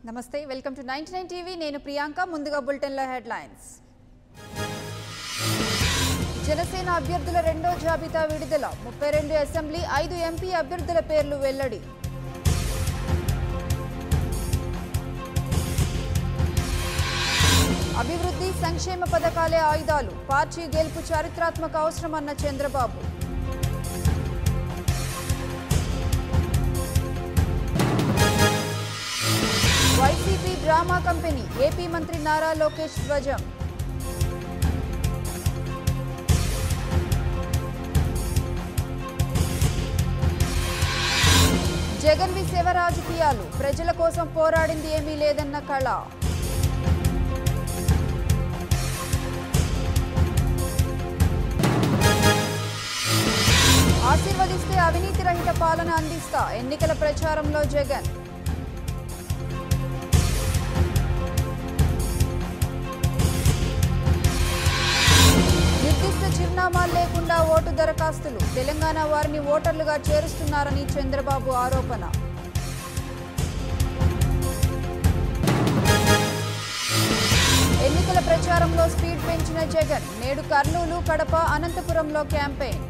నమస్తే welcome to 99 TV నేను ప్రియాంక ముందుగా బులెటిన్ లో హెడ్లైన్స్ జనసేన అభ్యర్థుల రెండో జాబితా విడుదల 32 అసెంబ్లీ 5 ఎంపీ అభ్యర్థుల పేర్లు వెల్లడి అభివృద్ధి సంక్షేమ పథకాలే ఆయుధాలు పార్టీ గెలుపు చారిత్రాత్మక అవసరమన్న Chandrababu YCP drama company AP మంత్రి నారా లోకేష్ ధ్వజం జగన్ వి సేవ రాజకీయాలు ప్రజల కోసం పోరాడింది ఏమీ లేదన్న కళ ఆశీర్వదిస్తే అవినీతి రహిత పాలన అందిస్తా ఎన్నికల ప్రచారంలో జగన్ నిర్దిష్ట చిరునామాలు లేకుండా ఓటు దరఖాస్తులు తెలంగాణ వారిని ఓటర్లుగా చేరుస్తున్నారని చంద్రబాబు ఆరోపణ ఎన్నికల ప్రచారంలో స్పీడ్ పెంచిన జగన్ నేడు కర్నూలు కడప అనంతపురంలో క్యాంపెయిన్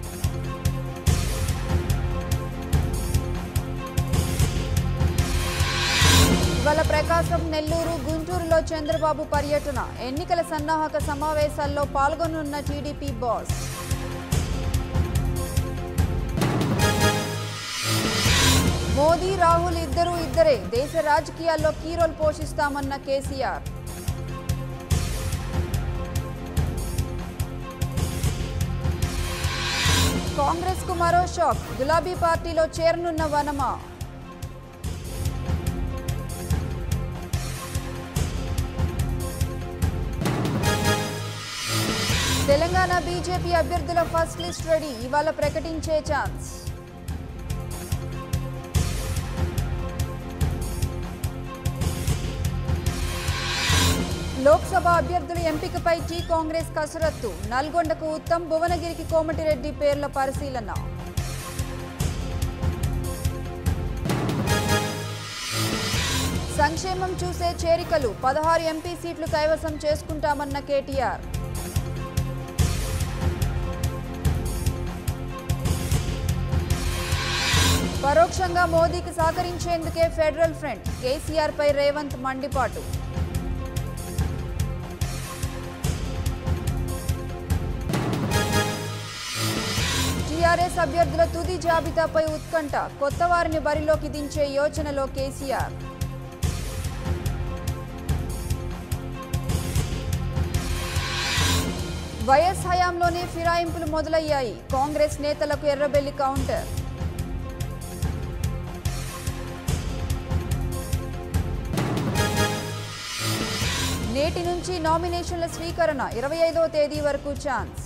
ఇవాళ ప్రకాశం నెల్లూరు గుంటూరులో చంద్రబాబు పర్యటన ఎన్నికల సన్నాహక సమావేశాల్లో పాల్గొనున్న టీడీపీ బాస్ మోదీ రాహుల్ ఇద్దరే దేశ రాజకీయాల్లో కీ రోల్ పోషిస్తామన్న కేసీఆర్ కాంగ్రెస్ కు మరో షాక్ గులాబీ పార్టీలో చేరనున్న వనమా తెలంగాణ బీజేపీ అభ్యర్థుల ఫస్ట్ లిస్ట్ రెడీ ఇవాళ ప్రకటించే ఛాన్స్ లోక్సభ అభ్యర్థుల ఎంపికపై టీ కాంగ్రెస్ కసరత్తు నల్గొండకు ఉత్తమ్ భువనగిరికి కోమటిరెడ్డి పేర్ల పరిశీలన సంక్షేమం చూసే చేరికలు 16 ఎంపీ సీట్లు కైవసం చేసుకుంటామన్న కేటీఆర్ పరోక్షంగా మోదీకి సహకరించేందుకే ఫెడరల్ ఫ్రంట్ కేసీఆర్ పై రేవంత్ మండిపాటు టీఆర్ఎస్ అభ్యర్థుల తుది జాబితాపై ఉత్కంఠ కొత్త వారిని బరిలోకి దించే యోచనలో కేసీఆర్ వైఎస్ హయాంలోనే ఫిరాయింపులు మొదలయ్యాయి కాంగ్రెస్ నేతలకు ఎర్రబెల్లి కౌంటర్ నేటి నుంచి నామినేషన్ల స్వీకరణ 25వ తేదీ వరకు ఛాన్స్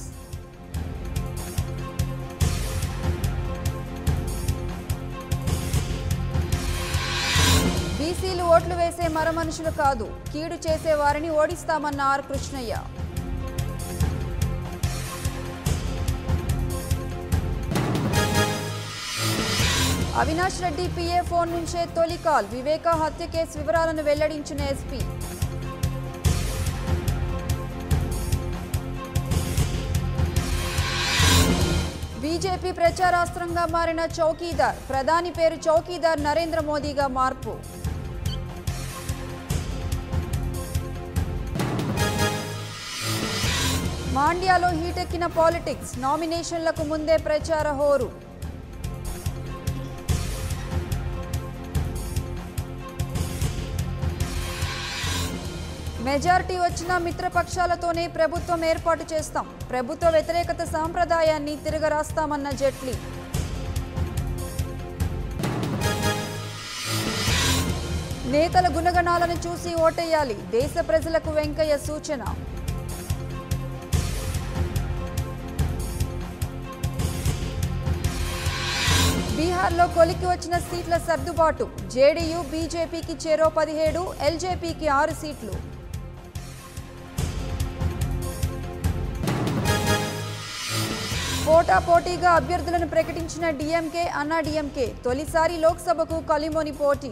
బీసీలు ఓట్లు వేసే మరమనుషులు కాదు కీడు చేసే వారిని ఓడిస్తామన్న R Krishnaiah Avinash Reddy PA phone నుంచే తొలి కాల్ వివేక హత్య కేసు వివరాలను వెల్లడించిన ఎస్పీ బీజేపీ ప్రచారాస్త్రంగా మారిన చౌకీదార్ ప్రధాని పేరు చౌకీదార్ నరేంద్ర మోదీగా మార్పు మాండ్యాలో హీటెక్కిన పాలిటిక్స్ నామినేషన్లకు ముందే ప్రచార హోరు మెజారిటీ వచ్చిన మిత్రపక్షాలతోనే ప్రభుత్వం ఏర్పాటు చేస్తాం ప్రభుత్వ వ్యతిరేకత సాంప్రదాయాన్ని తిరగరాస్తామన్న జైట్లీ నేతల గుణగణాలను చూసి ఓటేయాలి దేశ ప్రజలకు వెంకయ్య సూచన బీహార్లో కొలికి వచ్చిన సీట్ల సర్దుబాటు జేడీయూ బీజేపీకి చెరో 17 ఎల్జేపీకి 6 సీట్లు పోటాపోటీగా అభ్యర్థులను ప్రకటించిన డీఎంకే అన్నా డీఎంకే తొలిసారి లోక్సభకు కలిమోని పోటీ